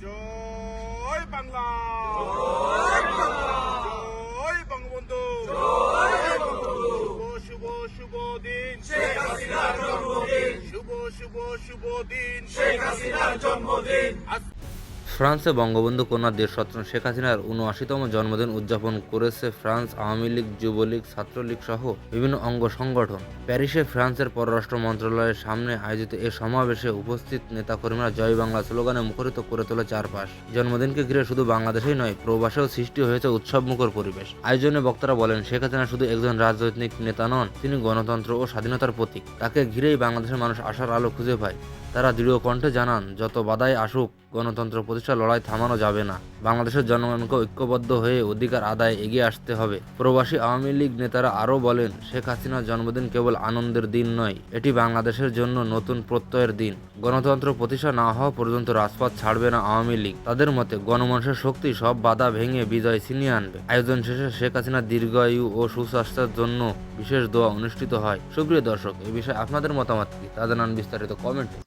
জয় বাংলা, জয় বঙ্গবন্ধু, শুভ শুভ শুভ দিন শেখ হাসিনার জন্মদিন, শুভ শুভ শুভ দিন শেখ হাসিনার জন্মদিন। ফ্রান্সে বঙ্গবন্ধু কন্যা দেশরত্ন শেখ হাসিনার ৭৯তম জন্মদিন উদযাপন করেছে ফ্রান্স আওয়ামী লীগ, যুবলীগ, ছাত্রলীগ সহ বিভিন্ন অঙ্গ সংগঠন। প্যারিসে ফ্রান্সের পররাষ্ট্র মন্ত্রণালয়ের সামনে আয়োজিত এ সমাবেশে উপস্থিত নেতাকর্মীরা জয় বাংলা স্লোগানে মুখরিত করে তোলে চারপাশ। জন্মদিনকে ঘিরে শুধু বাংলাদেশেই নয়, প্রবাসেও সৃষ্টি হয়েছে উৎসবমুখর পরিবেশ। আয়োজনে বক্তারা বলেন, শেখ হাসিনা শুধু একজন রাজনৈতিক নেতা নন, তিনি গণতন্ত্র ও স্বাধীনতার প্রতীক। তাকে ঘিরেই বাংলাদেশের মানুষ আশার আলো খুঁজে পায়। তারা দৃঢ় কণ্ঠে জানান, যত বাধাই আসুক, গণতন্ত্র প্রতিষ্ঠার লড়াই থামানো যাবে না। বাংলাদেশের জনগণকে ঐক্যবদ্ধ হয়ে অধিকার আদায়ে এগিয়ে আসতে হবে। প্রবাসী আওয়ামী লীগ নেতারা আরও বলেন, শেখ হাসিনার জন্মদিন কেবল আনন্দের দিন নয়, এটি বাংলাদেশের জন্য নতুন প্রত্যয়ের দিন। গণতন্ত্র প্রতিষ্ঠা না হওয়া পর্যন্ত রাজপথ ছাড়বে না আওয়ামী লীগ। তাদের মতে, গণমানুষের শক্তি সব বাধা ভেঙে বিজয় ছিনিয়ে আনবে। আয়োজন শেষে শেখ হাসিনার দীর্ঘায়ু ও সুস্বাস্থ্যের জন্য বিশেষ দোয়া অনুষ্ঠিত হয়। সুপ্রিয় দর্শক, এই বিষয়ে আপনাদের মতামত কি তা জানান বিস্তারিত কমেন্টে।